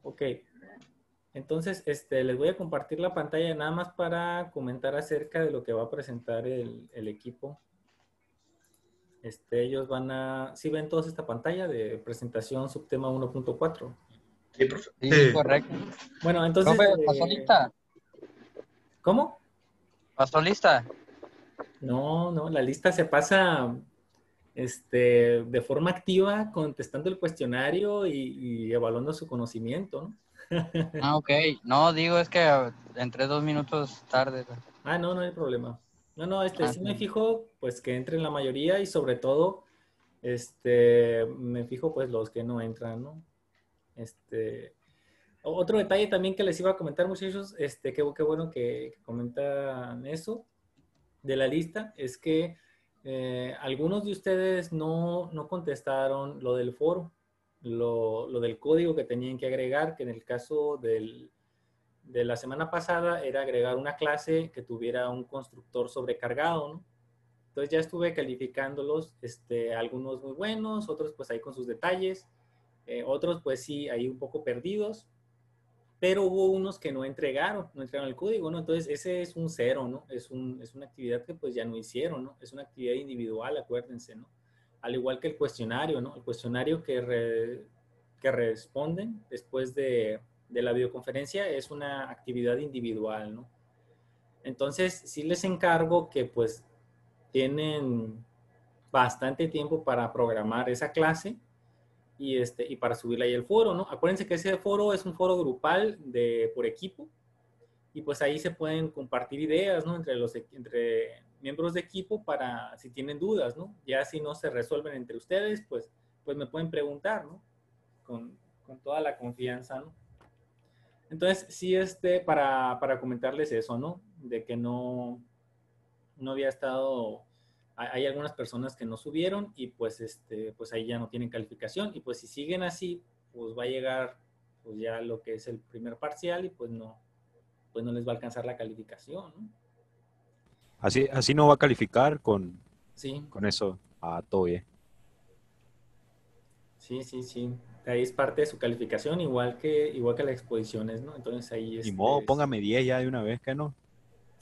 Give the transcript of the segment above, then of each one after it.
Ok. Entonces, les voy a compartir la pantalla nada más para comentar acerca de lo que va a presentar el equipo. Ellos van a... ¿Sí ven todos esta pantalla de presentación subtema 1.4? Sí, profe. Sí, correcto. Bueno, entonces... Profe, ¿pasó lista? ¿Cómo? ¿Pasó lista? No, no, la lista se pasa de forma activa contestando el cuestionario y evaluando su conocimiento, ¿no? Ah, ok. No, digo, es que entré 2 minutos tarde. Ah, no, no hay problema. No, no, Ah, sí me sí. fijo, pues que entren la mayoría y sobre todo, me fijo, pues los que no entran, ¿no? Otro detalle también que les iba a comentar, muchachos, qué bueno que comentan eso de la lista, es que algunos de ustedes no contestaron lo del foro, lo del código que tenían que agregar, que en el caso de la semana pasada era agregar una clase que tuviera un constructor sobrecargado, ¿no? Entonces ya estuve calificándolos, algunos muy buenos, otros pues ahí con sus detalles, otros pues sí, ahí un poco perdidos, pero hubo unos que no entregaron el código, ¿no? Entonces ese es un cero, ¿no? Es una actividad que pues ya no hicieron, ¿no? Es una actividad individual, acuérdense, ¿no? Al igual que el cuestionario, ¿no? El cuestionario que responden después de la videoconferencia es una actividad individual, ¿no? Entonces sí les encargo que pues tienen bastante tiempo para programar esa clase y para subirla ahí al foro, ¿no? Acuérdense que ese foro es un foro grupal por equipo y pues ahí se pueden compartir ideas, ¿no? Entre miembros de equipo para si tienen dudas, ¿no? Ya si no se resuelven entre ustedes, pues me pueden preguntar, ¿no? Con toda la confianza, ¿no? Entonces, sí, para comentarles eso, ¿no? De que no había estado, hay algunas personas que no subieron y pues ahí ya no tienen calificación y pues si siguen así, pues va a llegar pues ya lo que es el primer parcial y pues no les va a alcanzar la calificación, ¿no? Así no va a calificar Sí, con eso. Ah, todo bien. sí, sí, sí. Ahí es parte de su calificación, igual que las exposiciones, ¿no? Entonces ahí Ni modo, póngame 10 ya de una vez, que no.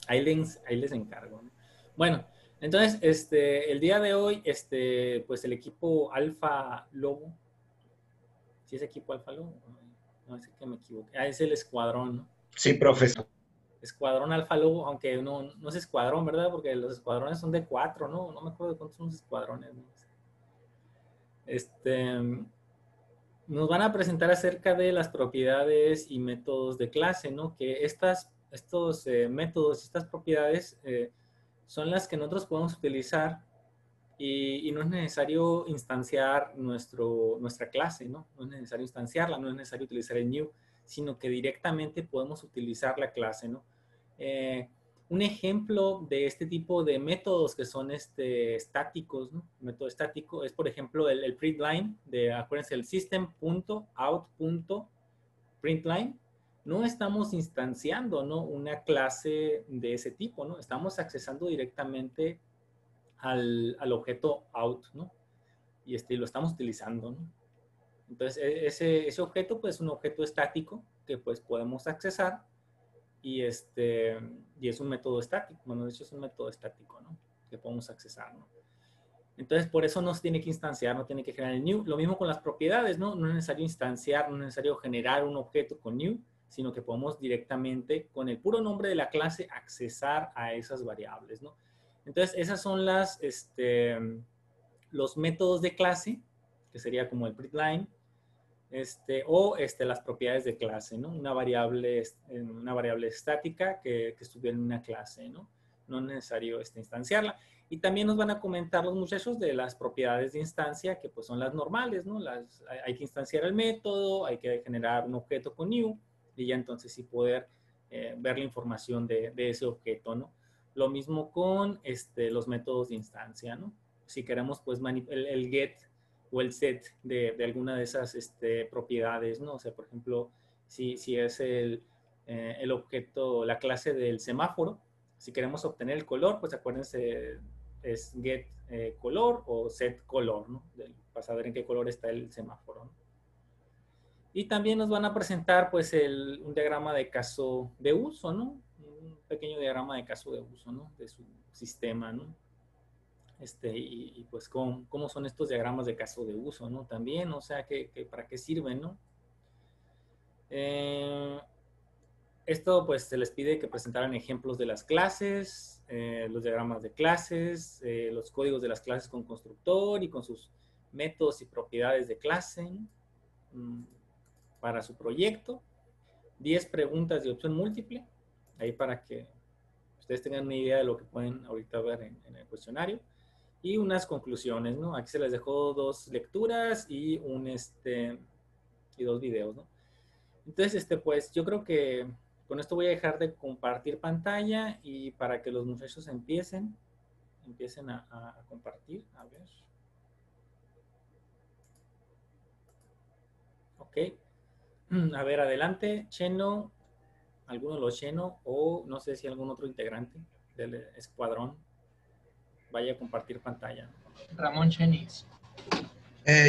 ahí les encargo, ¿no? Bueno, entonces, el día de hoy, pues el equipo Alfa Lobo, ¿sí es equipo Alfa Lobo? No, es que me equivoqué. Ah, es el escuadrón, ¿no? Sí, profesor. Escuadrón Alfa Lobo, aunque no es escuadrón, ¿verdad? Porque los escuadrones son de 4, ¿no? No me acuerdo de cuántos son los escuadrones, ¿no? Nos van a presentar acerca de las propiedades y métodos de clase, ¿no? Que estos métodos, estas propiedades son las que nosotros podemos utilizar y no es necesario instanciar nuestra clase, ¿no? No es necesario instanciarla, no es necesario utilizar el new, sino que directamente podemos utilizar la clase, ¿no? Eh, un ejemplo de este tipo de métodos que son estáticos, ¿no? Un método estático es, por ejemplo, el println, acuérdense, el system.out.println. No estamos instanciando, ¿no? Una clase de ese tipo, ¿no? Estamos accesando directamente al objeto out, ¿no? Y lo estamos utilizando, ¿no? Entonces, ese objeto, pues, es un objeto estático que, pues, podemos accesar y es un método estático. Bueno, de hecho, es un método estático, ¿no? Que podemos accesar, ¿no? Entonces, por eso no se tiene que instanciar, no tiene que generar el new. Lo mismo con las propiedades, ¿no? No es necesario instanciar, no es necesario generar un objeto con new, sino que podemos directamente, con el puro nombre de la clase, accesar a esas variables, ¿no? Entonces, esas son los métodos de clase, que sería como el println, las propiedades de clase, ¿no? Una variable estática que estuviera en una clase, ¿no? No es necesario instanciarla. Y también nos van a comentar los muchachos de las propiedades de instancia, que pues son las normales, ¿no? Hay que instanciar el método, hay que generar un objeto con new, y ya entonces sí poder ver la información de ese objeto, ¿no? Lo mismo con los métodos de instancia, ¿no? Si queremos, pues, el get o el set de alguna de esas propiedades, ¿no? O sea, por ejemplo, si es el objeto, la clase del semáforo, si queremos obtener el color, pues acuérdense, es get color o set color, ¿no? Para saber en qué color está el semáforo, ¿no? Y también nos van a presentar pues un diagrama de caso de uso, ¿no? Un pequeño diagrama de caso de uso, ¿no? De su sistema, ¿no? Y pues cómo son estos diagramas de caso de uso, ¿no? También, o sea, para qué sirven, ¿no? Esto pues se les pide que presentaran ejemplos de las clases, los diagramas de clases, los códigos de las clases con constructor y con sus métodos y propiedades de clase, ¿no? Para su proyecto. 10 preguntas de opción múltiple, ahí para que ustedes tengan una idea de lo que pueden ahorita ver en el cuestionario. Y unas conclusiones, ¿no? Aquí se les dejó 2 lecturas y y 2 videos, ¿no? Entonces, pues yo creo que con esto voy a dejar de compartir pantalla y para que los muchachos empiecen a compartir. A ver. Ok. A ver, adelante, Cheno, alguno de los Cheno o no sé si algún otro integrante del escuadrón vaya a compartir pantalla. Ramón Chenis.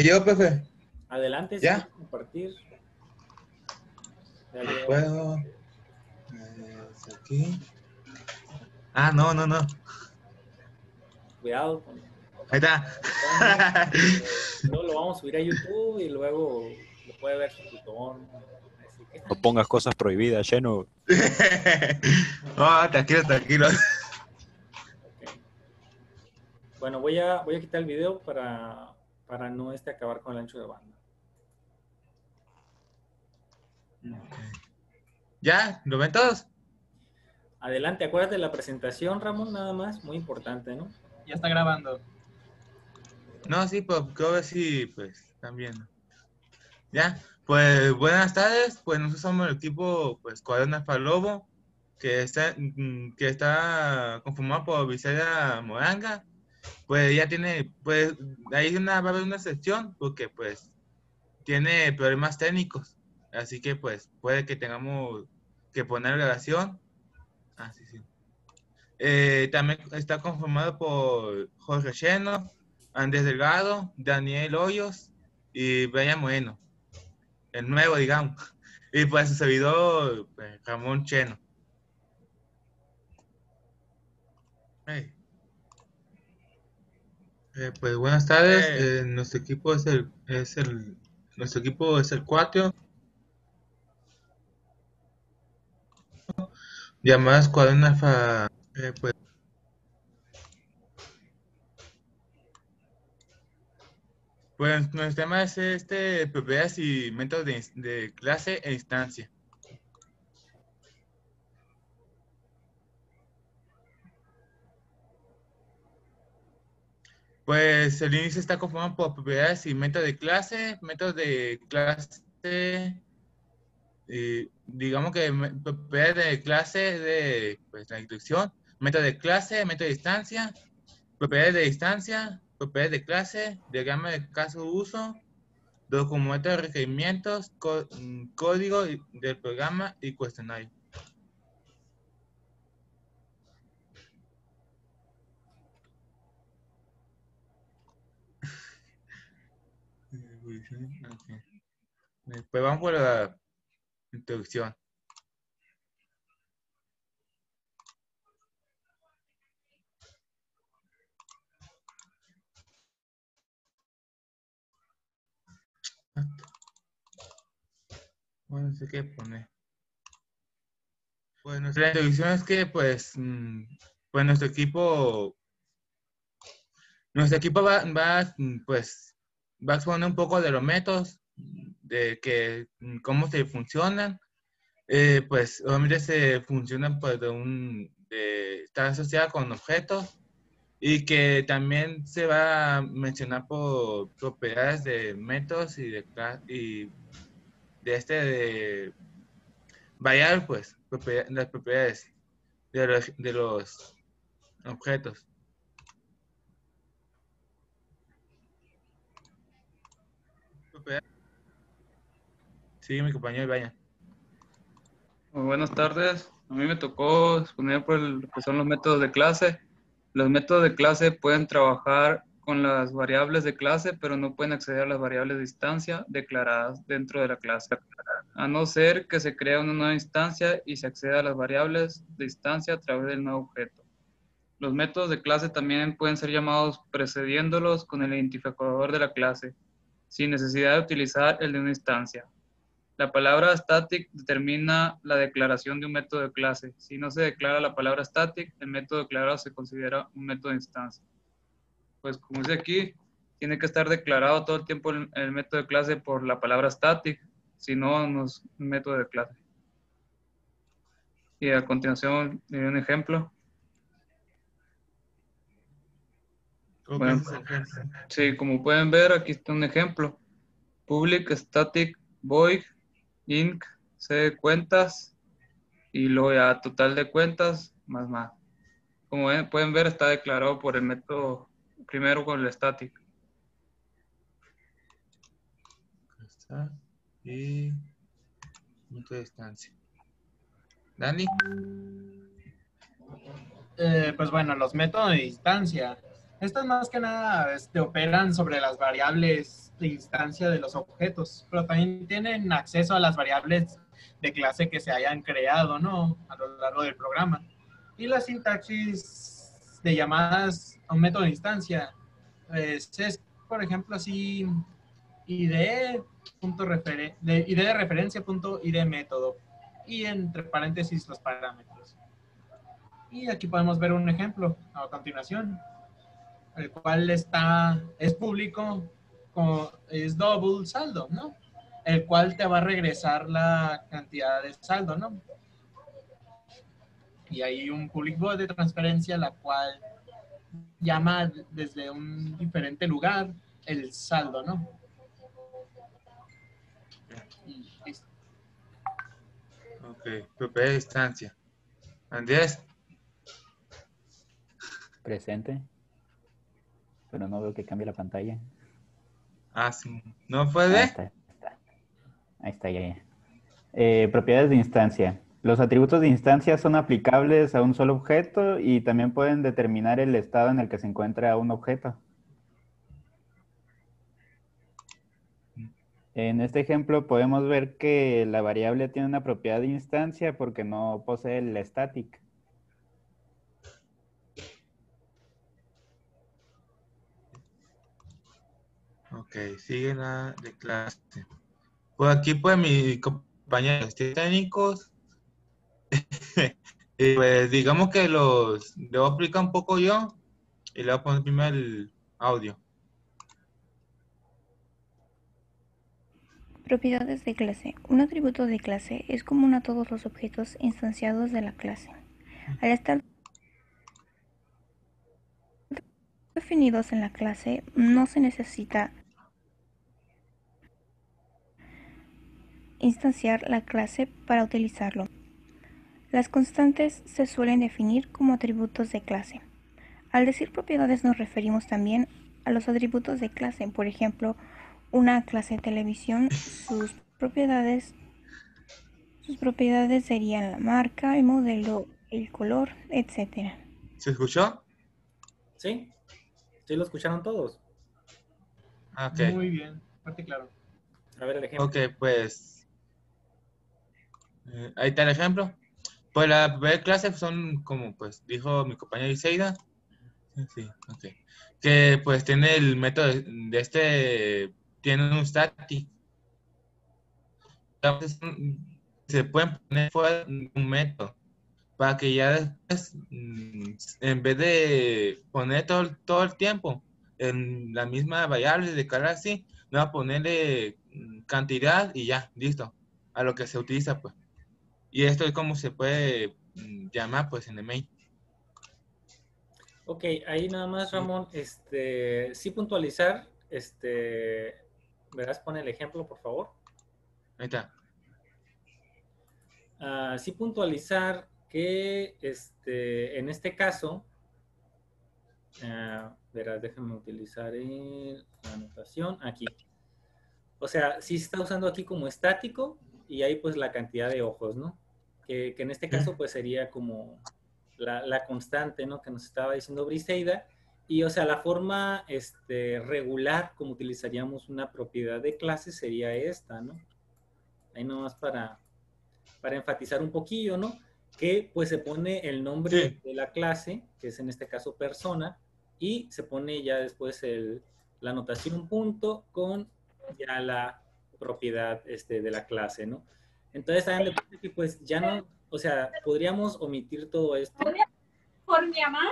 Yo, profe. Adelante, si ¿Ya? quieres compartir. Dale. Puedo. Aquí. Ah, no. Cuidado con... Ahí está. Luego lo vamos a subir a YouTube y luego lo puede ver su tutor, ¿no? Así que... No pongas cosas prohibidas, lleno. No, tranquilo. Okay. Bueno, voy a quitar el video para no acabar con el ancho de banda. ¿Ya? ¿Lo ven todos? Adelante, acuérdate de la presentación, Ramón, nada más, muy importante, ¿no? Ya está grabando. No, sí, pues creo que sí, pues están viendo. Ya, pues buenas tardes, pues nosotros somos el equipo, pues Escuadrón Alfa Lobo, que está conformado por Victoria Moranga. Pues ya tiene, pues ahí va a haber una sección, porque pues tiene problemas técnicos, así que pues puede que tengamos que poner grabación. Ah, sí. También está conformado por Jorge Cheno, Andrés Delgado, Daniel Hoyos y Brian Moreno, el nuevo, digamos. Y pues su servidor, pues, Ramón Cheno. Hey. Pues buenas tardes. Nuestro equipo nuestro equipo es el 4, llamado Escuadrón Alfa. Pues nuestro tema es propiedades y métodos de clase e instancia. Pues el inicio está conformado por propiedades y métodos de clase, digamos que propiedades de clase de pues, la instrucción, método de clase, método de instancia, propiedades de instancia, propiedades de clase, diagrama de caso de uso, documento de requerimientos, código del programa y cuestionario. Okay. Pues vamos por la introducción. Bueno, no sé qué poner. Pues nuestra introducción es que pues nuestro equipo pues va a exponer un poco de los métodos, de cómo se funcionan. Pues obviamente se funcionan pues está asociada con objetos y que también se va a mencionar por propiedades de métodos y de variar pues las propiedades de los objetos. Sí, mi compañero, vaya. Muy buenas tardes. A mí me tocó exponer por lo que son los métodos de clase. Los métodos de clase pueden trabajar con las variables de clase, pero no pueden acceder a las variables de instancia declaradas dentro de la clase, a no ser que se crea una nueva instancia y se acceda a las variables de instancia a través del nuevo objeto. Los métodos de clase también pueden ser llamados precediéndolos con el identificador de la clase, sin necesidad de utilizar el de una instancia. La palabra static determina la declaración de un método de clase. Si no se declara la palabra static, el método declarado se considera un método de instancia. Pues como dice aquí, tiene que estar declarado todo el tiempo el método de clase por la palabra static, si no, no es un método de clase. Y a continuación, un ejemplo. Bueno, sí, como pueden ver, aquí está un ejemplo. Public static void inc c de cuentas y luego ya total de cuentas más. Como pueden ver, está declarado por el método primero con el static. Está. Y punto de distancia. Dani. Pues bueno, los métodos de instancia. Estos más que nada operan sobre las variables de instancia de los objetos, pero también tienen acceso a las variables de clase que se hayan creado, ¿no? A lo largo del programa. Y la sintaxis de llamadas a un método de instancia es, por ejemplo, así, id de referencia punto id método y entre paréntesis los parámetros. Y aquí podemos ver un ejemplo a continuación, el cual es público, es double saldo, ¿no? El cual te va a regresar la cantidad de saldo, ¿no? Y hay un public void de transferencia, la cual llama desde un diferente lugar el saldo, ¿no? Y listo. Ok, propiedad de distancia. Andrés. Presente. Pero no veo que cambie la pantalla. Ah, sí. ¿No puede? Ahí está, ya. Propiedades de instancia. Los atributos de instancia son aplicables a un solo objeto y también pueden determinar el estado en el que se encuentra un objeto. En este ejemplo podemos ver que la variable tiene una propiedad de instancia porque no posee el static. Ok, sigue la de clase. Pues aquí pues mi compañeros técnicos, pues digamos que los voy a explicar un poco yo y le voy a poner primero el audio. Propiedades de clase. Un atributo de clase es común a todos los objetos instanciados de la clase. Al estar definidos en la clase, no se necesita instanciar la clase para utilizarlo. Las constantes se suelen definir como atributos de clase. Al decir propiedades nos referimos también a los atributos de clase. Por ejemplo, una clase de televisión, sus propiedades serían la marca, el modelo, el color, etc. ¿Se escuchó? ¿Sí? ¿Sí lo escucharon todos? Ok. Muy bien, fuerte y claro. A ver el ejemplo. Ok, pues ahí está el ejemplo. Pues la primera clase son como pues dijo mi compañera Iseida. Sí, ok. Que pues tiene el método de este, tiene un static. Entonces se pueden poner fuera un método para que ya después, en vez de poner todo el tiempo en la misma variable de cara así, no va a ponerle cantidad y ya, listo, a lo que se utiliza pues. Y esto es como se puede llamar pues en el main. Ok, ahí nada más, Ramón, sí puntualizar, ¿verás? Pon el ejemplo, por favor. Ahí está. Sí puntualizar que, en este caso, verás, déjame utilizar la anotación aquí. O sea, sí se está usando aquí como estático y hay pues la cantidad de ojos, ¿no? Que en este caso pues sería como la constante, ¿no? Que nos estaba diciendo Briseida. Y, o sea, la forma regular como utilizaríamos una propiedad de clase sería esta, ¿no? Ahí nomás para enfatizar un poquillo, ¿no? Que pues se pone el nombre de la clase, que es en este caso persona, y se pone ya después la anotación punto con ya la propiedad de la clase, ¿no? Entonces, hagan de cuenta que pues ya no, o sea, podríamos omitir todo esto. ¿Por mi mamá?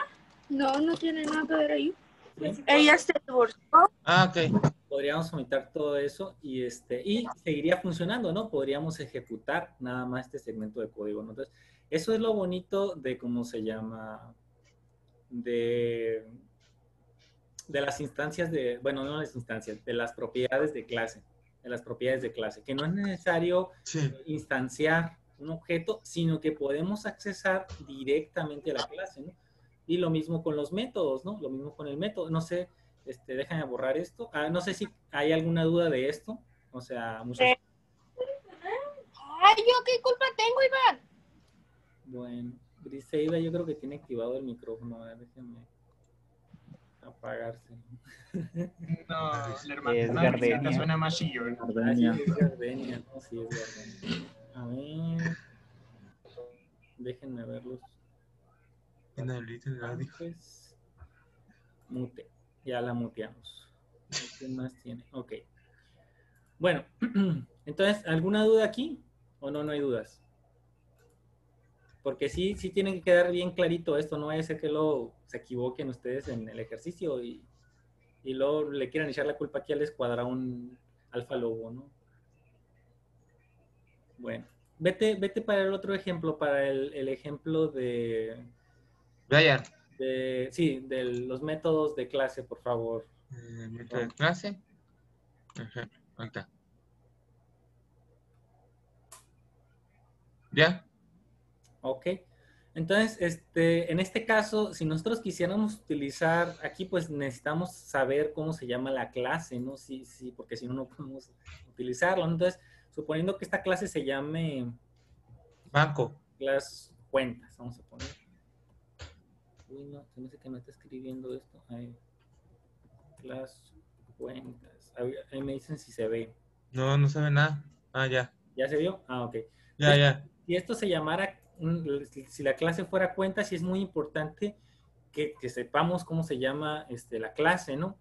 No, no tiene nada que ver ahí. ¿Sí? Ella se divorció. Ah, ok. Podríamos omitir todo eso y seguiría funcionando, ¿no? Podríamos ejecutar nada más este segmento de código, ¿no? Entonces, eso es lo bonito de cómo se llama, de las instancias bueno, no las instancias, de las propiedades de clase, que no es necesario instanciar un objeto, sino que podemos accesar directamente a la clase, ¿no? Y lo mismo con los métodos, ¿no? Lo mismo con el método. No sé, déjame borrar esto. No sé si hay alguna duda de esto. O sea, muchas... Ay, ¿yo qué culpa tengo, Iván? Bueno, Briseida yo creo que tiene activado el micrófono. A ver, déjenme apagarse. No, la hermana Es de Gardenia. Briseida suena más chillón. Sí, es Gardenia, ¿no? Sí, es Gardenia. A ver. Déjenme verlos. Pues, mute. Ya la muteamos. ¿Qué más tiene? Ok. Bueno, entonces, ¿alguna duda aquí? ¿O no hay dudas? Porque sí tiene que quedar bien clarito esto. No vaya a ser que luego se equivoquen ustedes en el ejercicio y luego le quieran echar la culpa aquí al escuadrón Alfa Lobo, ¿no? Bueno, vete para el otro ejemplo, para el ejemplo de... Brian. Sí, de los métodos de clase, por favor. ¿Método de clase? Ajá, ahí está. ¿Ya? Ok. Entonces, en este caso, si nosotros quisiéramos utilizar, aquí pues necesitamos saber cómo se llama la clase, ¿no? Sí, porque si no, no podemos utilizarlo. Entonces, suponiendo que esta clase se llame... Banco. Las cuentas, vamos a poner. Uy, no, se me hace que no está escribiendo esto. Ahí. Las cuentas. Ahí me dicen si se ve. No, no se ve nada. Ah, ya. ¿Ya se vio? Ah, ok. Ya. Si esto se llamara, si la clase fuera cuentas, sí es muy importante que sepamos cómo se llama la clase, ¿no?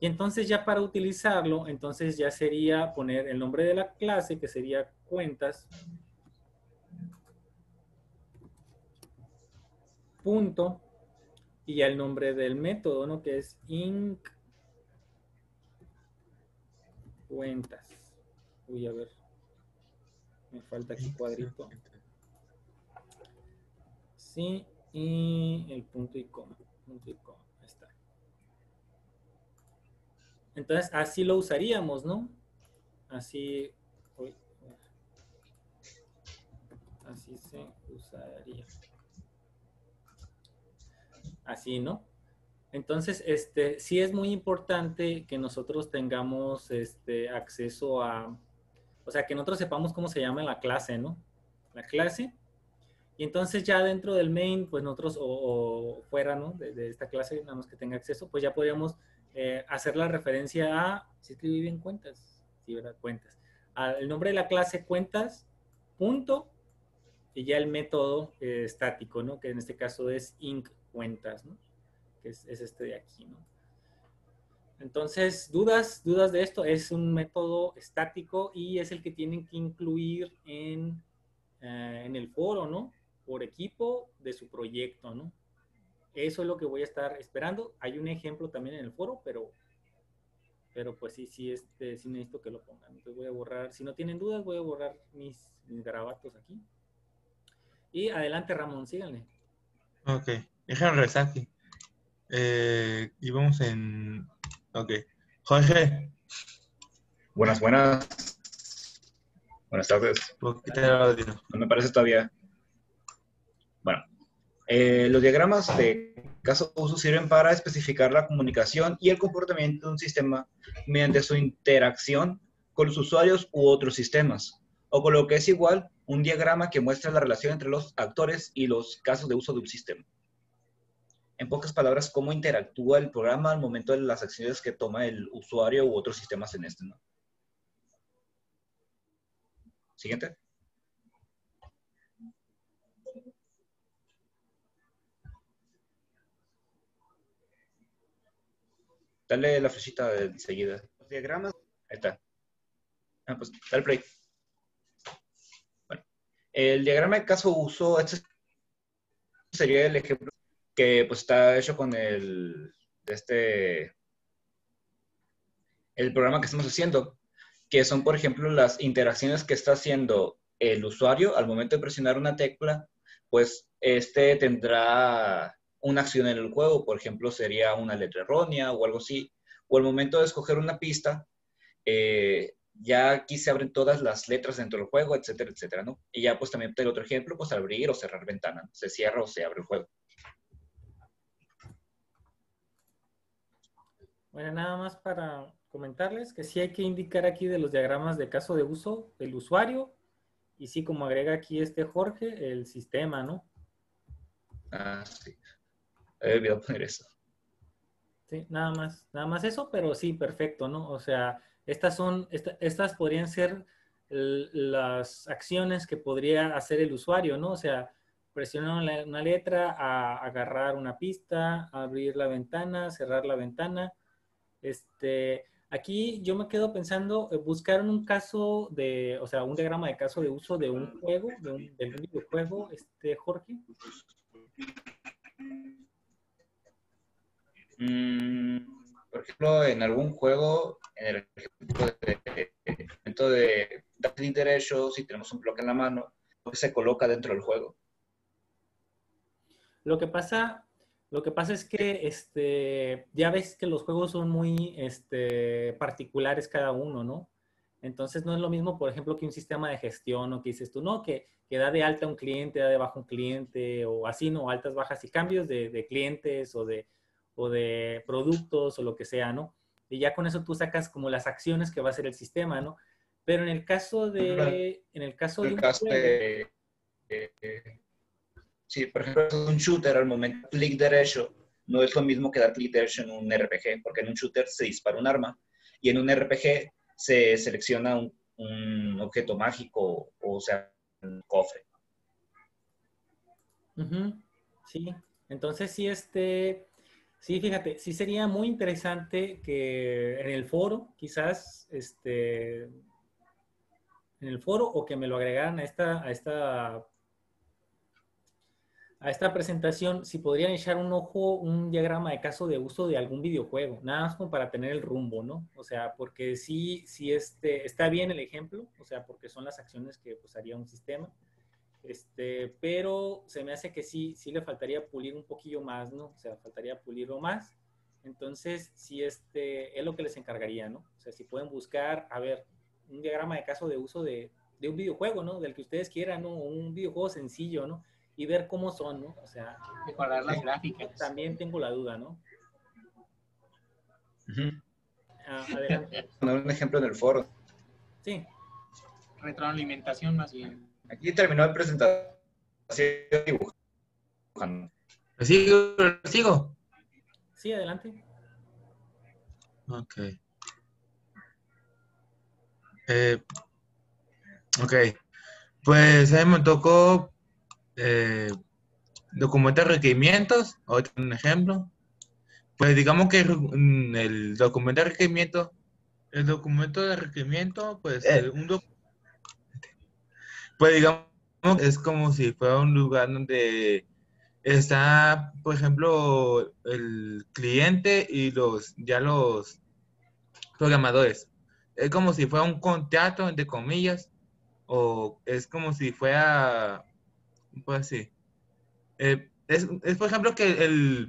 Y entonces ya para utilizarlo, entonces ya sería poner el nombre de la clase, que sería cuentas, punto, y ya el nombre del método, ¿no? Que es inc cuentas. Uy, a ver. Me falta aquí cuadrito. Sí, y el punto y coma. Punto y coma. Ahí está. Entonces, así lo usaríamos, ¿no? Así. Uy, así se usaría. Así, ¿no? Entonces, sí es muy importante que nosotros tengamos acceso a, o sea, que nosotros sepamos cómo se llama la clase, ¿no? La clase. Y entonces ya dentro del main, pues nosotros, o fuera, ¿no? De esta clase, nada más que tenga acceso, pues ya podríamos hacer la referencia a, si escribí bien cuentas, sí, ¿verdad? Cuentas. El nombre de la clase cuentas, punto, y ya el método estático, ¿no? Que en este caso es inc cuentas, ¿no? Que es este de aquí, ¿no? Entonces, dudas de esto. Es un método estático y es el que tienen que incluir en el foro, ¿no? Por equipo de su proyecto, ¿no? Eso es lo que voy a estar esperando. Hay un ejemplo también en el foro, pero pues sí necesito que lo pongan. Entonces voy a borrar, si no tienen dudas, voy a borrar mis garabatos aquí. Y adelante, Ramón, síganle. Ok, déjame regresar aquí. Y vamos en... Ok. Jorge. Buenas tardes. Poquito de audio. No me parece todavía. Bueno, los diagramas de caso de uso sirven para especificar la comunicación y el comportamiento de un sistema mediante su interacción con los usuarios u otros sistemas. O con lo que es igual, un diagrama que muestra la relación entre los actores y los casos de uso de un sistema. En pocas palabras, cómo interactúa el programa al momento de las acciones que toma el usuario u otros sistemas en este, ¿no? Siguiente. Dale la flechita de enseguida. Los diagramas. Ahí está. Pues dale play. Bueno, el diagrama de caso-uso, este sería el ejemplo que pues está hecho con el programa que estamos haciendo, que son, por ejemplo, las interacciones que está haciendo el usuario al momento de presionar una tecla, pues tendrá una acción en el juego, por ejemplo, sería una letra errónea o algo así, o al momento de escoger una pista, ya aquí se abren todas las letras dentro del juego, etcétera, etcétera, ¿no? Y ya pues también el otro ejemplo, pues abrir o cerrar ventana, ¿no? Se cierra o se abre el juego. Bueno, nada más para comentarles que sí hay que indicar aquí de los diagramas de caso de uso el usuario y sí, como agrega aquí Jorge, el sistema, ¿no? Ah, sí. He olvidado poner eso. Sí, nada más eso, pero sí, perfecto, ¿no? O sea, estas podrían ser las acciones que podría hacer el usuario, ¿no? O sea, presionar una letra, a agarrar una pista, abrir la ventana, cerrar la ventana. Aquí yo me quedo pensando, buscar un caso o sea, un diagrama de caso de uso de un juego, de un videojuego, Jorge. Por ejemplo, en algún juego, en el ejemplo de dar clic derecho, si tenemos un bloque en la mano, pues se coloca dentro del juego. Lo que pasa es que ya ves que los juegos son muy particulares cada uno, ¿no? Entonces no es lo mismo, por ejemplo, que un sistema de gestión o que dices tú, no, que da de alta un cliente, da de baja un cliente o así, ¿no? Altas, bajas y cambios de clientes o de productos o lo que sea, ¿no? Y ya con eso tú sacas como las acciones que va a hacer el sistema, ¿no? Pero en el caso de un juego, sí, por ejemplo, un shooter al momento de clic derecho no es lo mismo que dar clic derecho en un RPG, porque en un shooter se dispara un arma y en un RPG se selecciona un objeto mágico o sea, un cofre. Sí, entonces sí, sí, fíjate, sí sería muy interesante que en el foro, quizás, en el foro o que me lo agregaran a esta presentación, si podrían echar un ojo, un diagrama de caso de uso de algún videojuego, nada más como para tener el rumbo, ¿no? O sea, porque sí está bien el ejemplo, o sea, porque son las acciones que pues haría un sistema, pero se me hace que sí le faltaría pulir un poquillo más, ¿no? O sea, faltaría pulirlo más. Entonces, sí, es lo que les encargaría, ¿no? O sea, si pueden buscar, a ver, un diagrama de caso de uso de un videojuego, ¿no? Del que ustedes quieran, ¿no? Un videojuego sencillo, ¿no? Y ver cómo son, ¿no? O sea, mejorar las gráficas. También tengo la duda, ¿no? Adelante. Poner un ejemplo en el foro. Sí. Retroalimentación más bien. Aquí terminó la presentación dibujando. ¿Sigo? Sí, adelante. Ok. Ok. Pues a mí me tocó documentar requerimientos. Otro un ejemplo. Pues digamos que el documento de requerimiento, pues pues digamos es como si fuera un lugar donde está, por ejemplo, el cliente y los programadores. Es como si fuera un contrato, entre comillas, o es como si fuera, pues así. Es por ejemplo que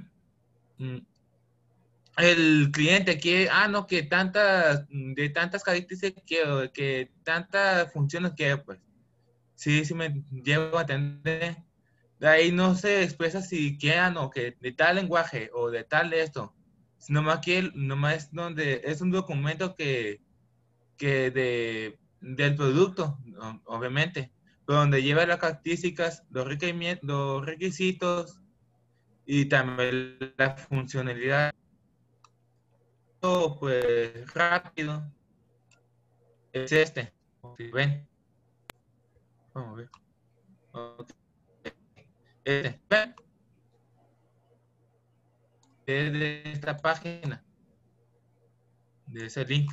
el cliente quiere, no, que de tantas características quiero, que tantas funciones quiero, pues. Sí, me llevo a entender. De ahí no se expresa si quiera o que de tal lenguaje o de tal esto. Nomás es donde es un documento que del producto, obviamente, pero donde lleva las características, los requisitos y también la funcionalidad, pues rápido, es este. Si ven, vamos a ver. Ok. ¿Ven? Es de esta página, de ese link.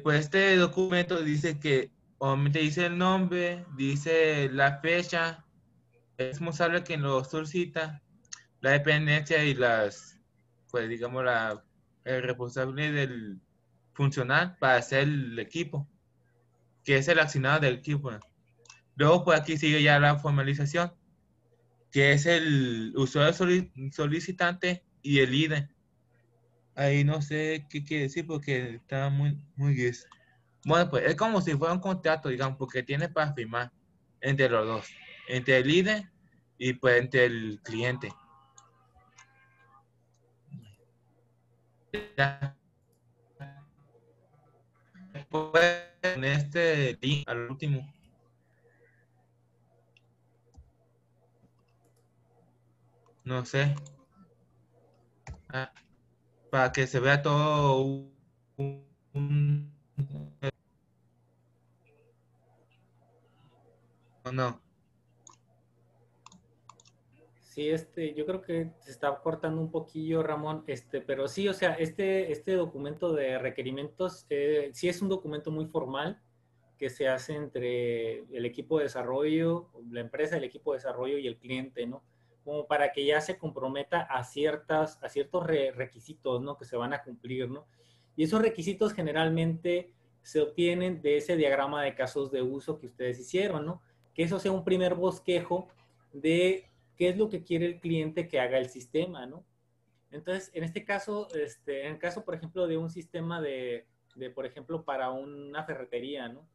Pues este documento dice que, obviamente dice el nombre, dice la fecha, es responsable quien lo solicita, la dependencia y las, pues digamos, el responsable del funcional para hacer el equipo, que es el asignado del equipo. Luego, pues aquí sigue ya la formalización, que es el usuario solicitante y el IDE. Ahí no sé qué quiere decir porque está muy gris. Bueno, pues es como si fuera un contrato, digamos, porque tiene para firmar entre los dos, entre el IDE y pues entre el cliente. Ya. Pues, en este link al último. No sé. Para que se vea todo ¿o no? Sí, yo creo que se está cortando un poquillo, Ramón, pero sí, o sea, este documento de requerimientos, sí es un documento muy formal que se hace entre el equipo de desarrollo, la empresa, el equipo de desarrollo y el cliente, ¿no? Como para que ya se comprometa a ciertos requisitos, ¿no? Que se van a cumplir, ¿no? Y esos requisitos generalmente se obtienen de ese diagrama de casos de uso que ustedes hicieron, ¿no? Que eso sea un primer bosquejo de qué es lo que quiere el cliente que haga el sistema, ¿no? Entonces, en este caso, en el caso, por ejemplo, de un sistema por ejemplo, para una ferretería, ¿no?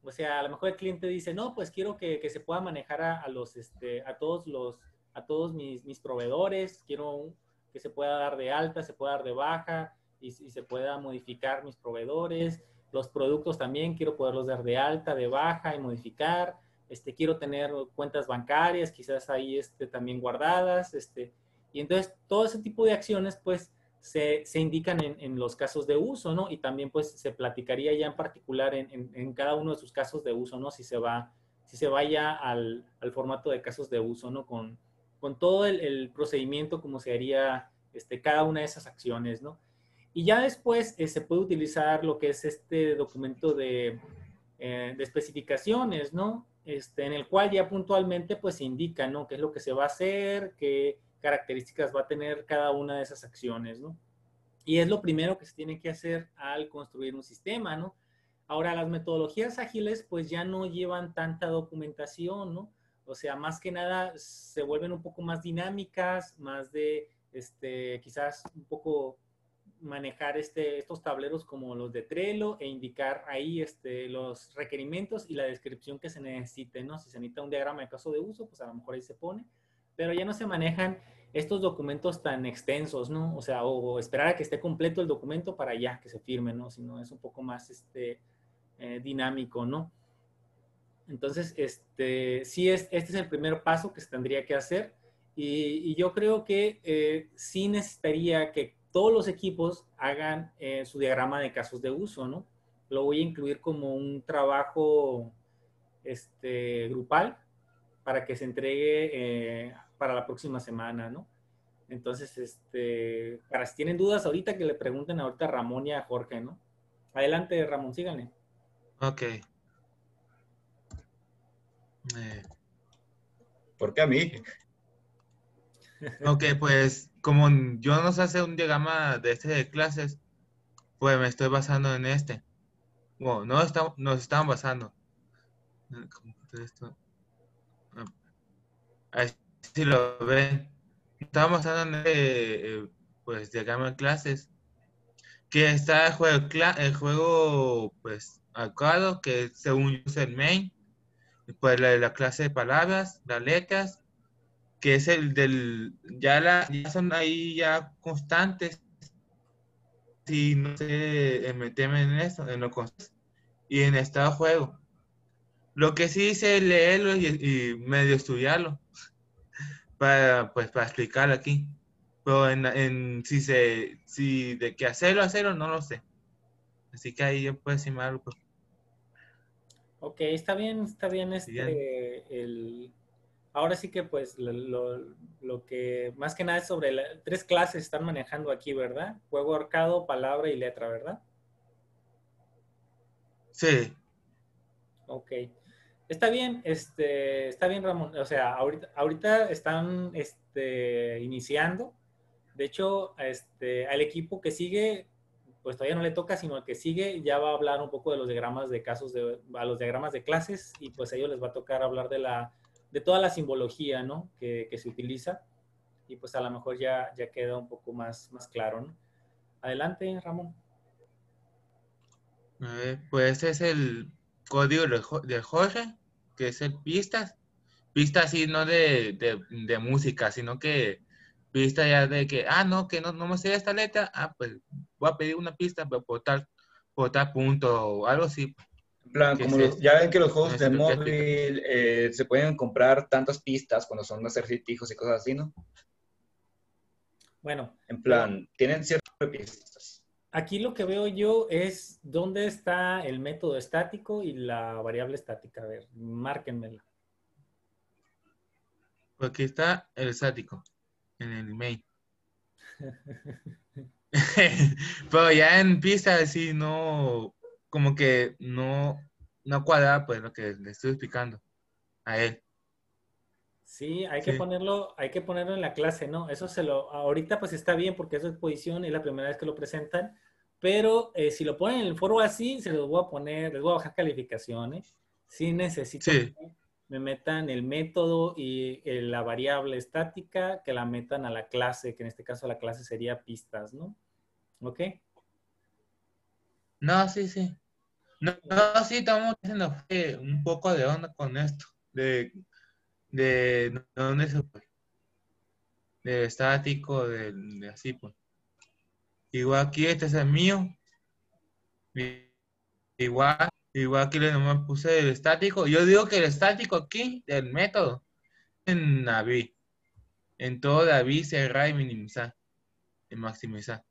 O sea, a lo mejor el cliente dice, no, pues quiero que se pueda manejar a todos mis proveedores, quiero que se pueda dar de alta, se pueda dar de baja y se pueda modificar mis proveedores. Los productos también quiero poderlos dar de alta, de baja y modificar. Quiero tener cuentas bancarias, quizás ahí también guardadas, y entonces todo ese tipo de acciones, pues, se indican en los casos de uso, ¿no? Y también, pues, se platicaría ya en particular en cada uno de sus casos de uso, ¿no? Si se va ya al formato de casos de uso, ¿no? Con todo el procedimiento, como se haría cada una de esas acciones, ¿no? Y ya después se puede utilizar lo que es este documento de especificaciones, ¿no? En el cual ya puntualmente pues se indica, ¿no? Qué es lo que se va a hacer, qué características va a tener cada una de esas acciones, ¿no? Y es lo primero que se tiene que hacer al construir un sistema, ¿no? Ahora, las metodologías ágiles pues ya no llevan tanta documentación, ¿no? O sea, más que nada se vuelven un poco más dinámicas, más de, quizás un poco manejar estos tableros como los de Trello e indicar ahí los requerimientos y la descripción que se necesite, ¿no? Si se necesita un diagrama de caso de uso, pues a lo mejor ahí se pone, pero ya no se manejan estos documentos tan extensos, ¿no? O sea, o esperar a que esté completo el documento para ya que se firme, ¿no? Sino es un poco más dinámico, ¿no? Entonces, sí este es el primer paso que se tendría que hacer y yo creo que sí necesitaría que todos los equipos hagan su diagrama de casos de uso, ¿no? Lo voy a incluir como un trabajo grupal para que se entregue para la próxima semana, ¿no? Entonces, para si tienen dudas ahorita, que le pregunten ahorita a Ramón y a Jorge, ¿no? Adelante, Ramón, síganle. Ok. ¿Por qué a mí? Ok, pues como yo no sé hacer un diagrama de clases, pues me estoy basando en este. Bueno, nos estamos basando. Ahí sí lo ven. Estamos basando en pues diagrama de clases. Que está el juego pues arcado, que según yo es el main. Pues la clase de palabras, las letras, que es el ya son ahí ya constantes, si no sé meterme en eso, en lo constante, y en estado de juego. Lo que sí hice es leerlo y medio estudiarlo, para explicar aquí. Pero si de qué hacerlo, no lo sé. Así que ahí yo puedo decirme algo. Pues. Ok, está bien, ahora sí que pues lo que más que nada es sobre tres clases están manejando aquí, ¿verdad? Juego ahorcado, palabra y letra, ¿verdad? Sí. Ok. Está bien, Ramón. O sea, ahorita están iniciando. De hecho, al equipo que sigue, pues todavía no le toca, sino el que sigue ya va a hablar un poco de los diagramas de casos, a los diagramas de clases, y pues a ellos les va a tocar hablar de toda la simbología, ¿no? Que se utiliza, y pues a lo mejor ya queda un poco más claro, ¿no? Adelante, Ramón. A ver, pues este es el código del Jorge, que es el pistas. Pistas sí, no de música, sino que pista ya de que, no, que no me sé esta letra, pues voy a pedir una pista por tal punto o algo así. En plan, ¿Qué como es esto? ya ven que los No juegos sé de si lo quiero explicar. móvil se pueden comprar tantas pistas cuando son acertijos y cosas así, ¿no? Bueno, En pero plan, tienen ciertas pistas. aquí lo que veo yo es dónde está el método estático y la variable estática. A ver, márquenmela. Porque está el estático en el main. Pero ya en pista sí no, como que no cuadra pues lo que le estoy explicando a él. Sí, hay que Sí, ponerlo en la clase, ¿no? Ahorita pues está bien porque eso es exposición, es la primera vez que lo presentan, pero si lo ponen en el foro así, se los voy a poner, les voy a bajar calificaciones. Sí necesito que sí. me metan el método y la variable estática, que la metan a la clase, que en este caso la clase sería pistas, ¿no? ¿Ok? No, sí, sí. No, sí, estamos haciendo un poco de onda con esto, de dónde se fue, de estático, de así, pues. Igual aquí este es el mío, i- igual aquí le nomás puse el estático. Yo digo que el estático aquí, del método, en Navi, en todo Navi, cerrar y minimizar, y maximizar.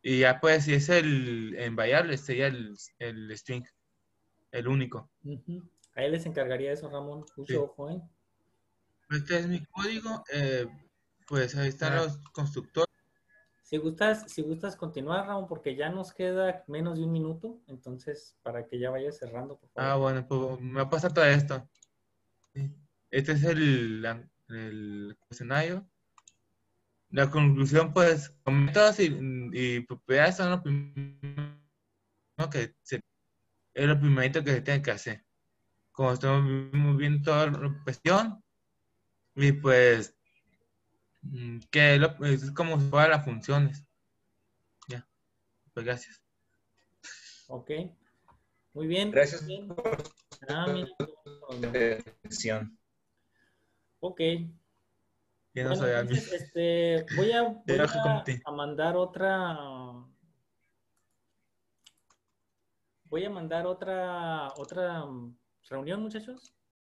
Y ya pues, si es en variable, sería el string, el único. Ujú. A él les encargaría eso, Ramón. Mucho Sí. ojo, ¿eh? Este es mi código, pues ahí están Ah, los constructores. si gustas continuar, Ramón, porque ya nos queda menos de un minuto, entonces para que ya vayas cerrando, por favor. Bueno, pues me pasa todo esto. Sí. Este es el escenario. La conclusión, pues, con métodos y propiedades son lo primero es lo primerito que se tiene que hacer. Como estamos viendo toda la cuestión, y pues, es como si fueran las funciones. Ya, pues gracias. Ok, muy bien. Gracias Muy bien. por Mira, su atención. ok. Ya no Bueno, soy admin. entonces, voy a, Ya voy no comenté. a mandar otra reunión, muchachos.